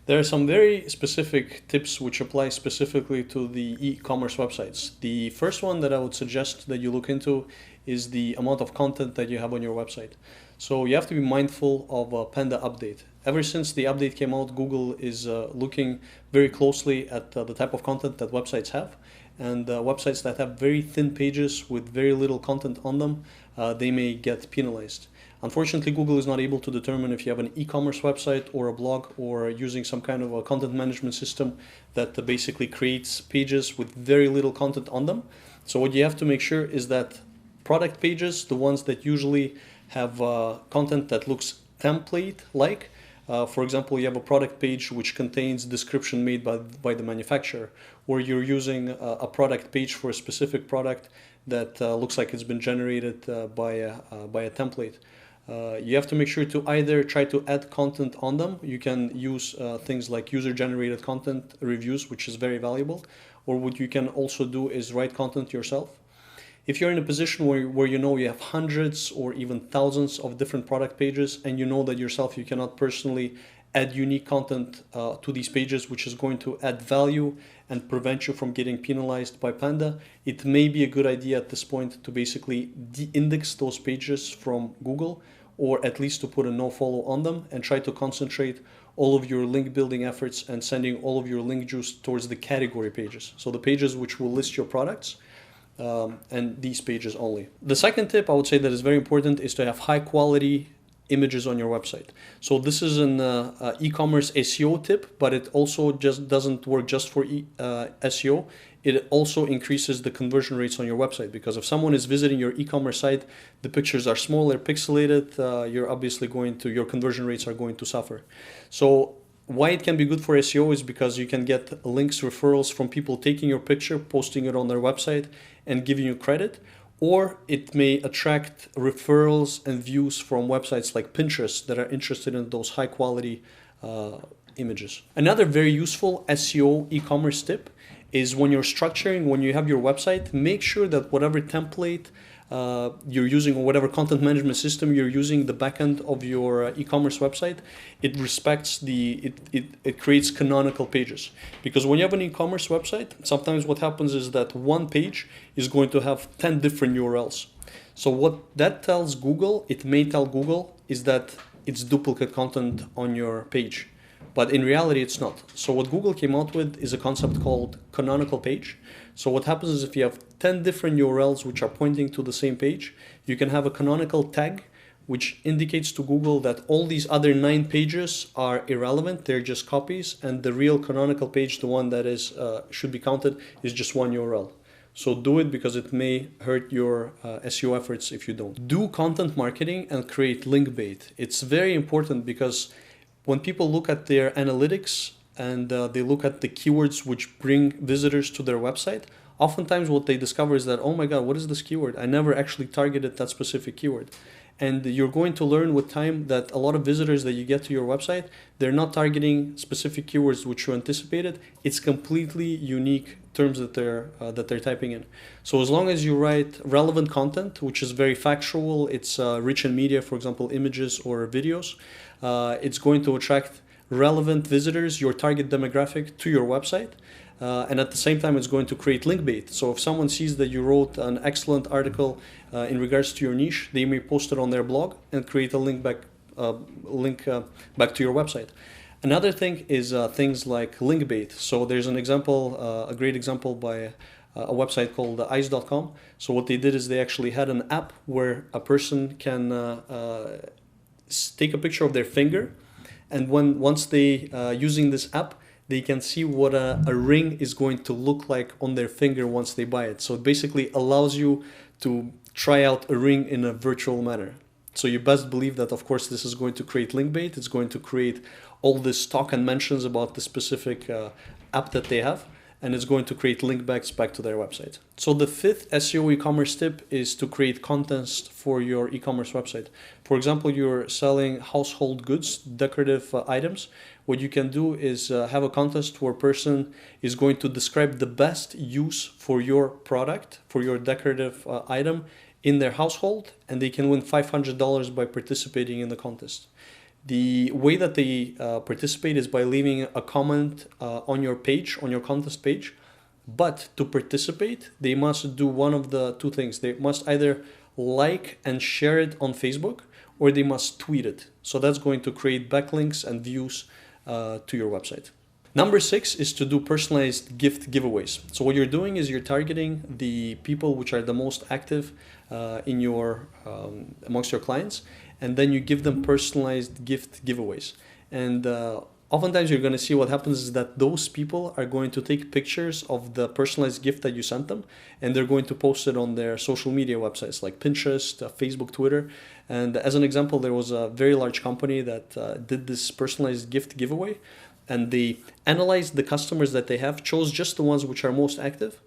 There are some very specific tips which apply specifically to the e-commerce websites. The first one that I would suggest that you look into is the amount of content that you have on your website. So you have to be mindful of a Panda update. Ever since the update came out, Google is looking very closely at the type of content that websites have. And websites that have very thin pages with very little content on them, they may get penalized. Unfortunately, Google is not able to determine if you have an e-commerce website or a blog or using some kind of a content management system that basically creates pages with very little content on them. So what you have to make sure is that product pages, the ones that usually have content that looks template-like, for example, you have a product page which contains description made by the manufacturer, or you're using a product page for a specific product that looks like it's been generated by a template. You have to make sure to either try to add content on them. You can use things like user-generated content reviews, which is very valuable, or what you can also do is write content yourself. If you're in a position where you know you have hundreds or even thousands of different product pages and you know that yourself you cannot personally add unique content to these pages, which is going to add value and prevent you from getting penalized by Panda, it may be a good idea at this point to basically de-index those pages from Google, or at least to put a no-follow on them and try to concentrate all of your link building efforts and sending all of your link juice towards the category pages. So the pages which will list your products, and these pages only. The second tip I would say that is very important is to have high quality images on your website. So this is an e-commerce SEO tip, but it also just doesn't work just for SEO. It also increases the conversion rates on your website, because if someone is visiting your e-commerce site, the pictures are smaller, pixelated, your conversion rates are going to suffer. So why it can be good for SEO is because you can get links, referrals from people taking your picture, posting it on their website and giving you credit. Or it may attract referrals and views from websites like Pinterest that are interested in those high quality images. Another very useful SEO e-commerce tip is when you have your website, make sure that whatever template you're using or whatever content management system you're using, the backend of your e-commerce website, it respects it creates canonical pages. Because when you have an e-commerce website, sometimes what happens is that one page is going to have 10 different URLs. So what that tells Google, it may tell Google, is that it's duplicate content on your page. But in reality, it's not. So what Google came out with is a concept called canonical page. So what happens is if you have 10 different URLs which are pointing to the same page, you can have a canonical tag which indicates to Google that all these other 9 pages are irrelevant, they're just copies, and the real canonical page, the one that is should be counted, is just one URL. So do it, because it may hurt your SEO efforts if you don't. Do content marketing and create link bait. It's very important, because when people look at their analytics and they look at the keywords which bring visitors to their website, oftentimes what they discover is that, oh my God, what is this keyword? I never actually targeted that specific keyword. And you're going to learn with time that a lot of visitors that you get to your website, they're not targeting specific keywords which you anticipated. It's completely unique terms that they're typing in. So as long as you write relevant content, which is very factual, it's rich in media, for example, images or videos, it's going to attract relevant visitors, your target demographic, to your website. And at the same time, it's going to create link bait. So if someone sees that you wrote an excellent article in regards to your niche, they may post it on their blog and create a link back to your website. Another thing is things like link bait. So there's an example, a great example by a website called ice.com. So what they did is they actually had an app where a person can take a picture of their finger, and once they using this app, they can see what a ring is going to look like on their finger once they buy it. So it basically allows you to try out a ring in a virtual manner. So you best believe that, of course, this is going to create link bait. It's going to create all this talk and mentions about the specific app that they have, and it's going to create link backs back to their website. So the fifth SEO e-commerce tip is to create contents for your e-commerce website. For example, you're selling household goods, decorative items. What you can do is have a contest where a person is going to describe the best use for your product, for your decorative item in their household, and they can win $500 by participating in the contest. The way that they participate is by leaving a comment on your page, on your contest page. But to participate, they must do one of the two things. They must either like and share it on Facebook, or they must tweet it. So that's going to create backlinks and views to your website. Number 6 is to do personalized gift giveaways. So what you're doing is you're targeting the people which are the most active in your amongst your clients, and then you give them personalized gift giveaways. And oftentimes you're going to see what happens is that those people are going to take pictures of the personalized gift that you sent them, and they're going to post it on their social media websites like Pinterest, Facebook, Twitter. And as an example, there was a very large company that did this personalized gift giveaway, and they analyzed the customers that they have, chose just the ones which are most active,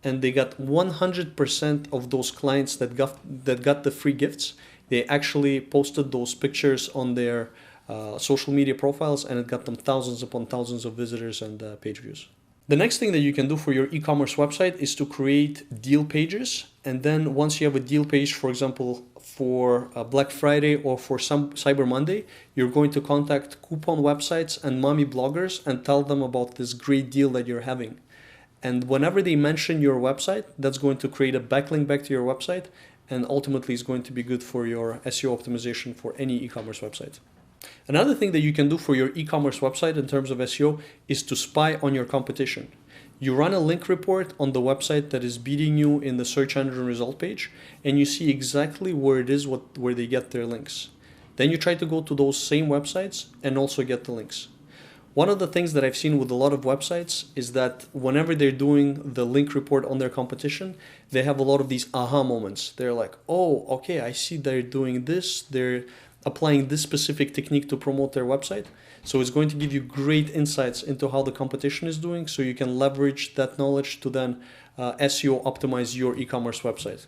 and they got 100% of those clients that got the free gifts. They actually posted those pictures on their social media profiles, and it got them thousands upon thousands of visitors and page views. The next thing that you can do for your e-commerce website is to create deal pages. And then once you have a deal page, for example, for Black Friday or for some Cyber Monday, you're going to contact coupon websites and mommy bloggers and tell them about this great deal that you're having. And whenever they mention your website, that's going to create a backlink back to your website, and ultimately is going to be good for your SEO optimization for any e-commerce website. Another thing that you can do for your e-commerce website in terms of SEO is to spy on your competition. You run a link report on the website that is beating you in the search engine result page, and you see exactly where it is, where they get their links. Then you try to go to those same websites and also get the links. One of the things that I've seen with a lot of websites is that whenever they're doing the link report on their competition, they have a lot of these aha moments. They're like, oh, okay, I see they're doing this. They're applying this specific technique to promote their website. So it's going to give you great insights into how the competition is doing, so you can leverage that knowledge to then SEO optimize your e-commerce website.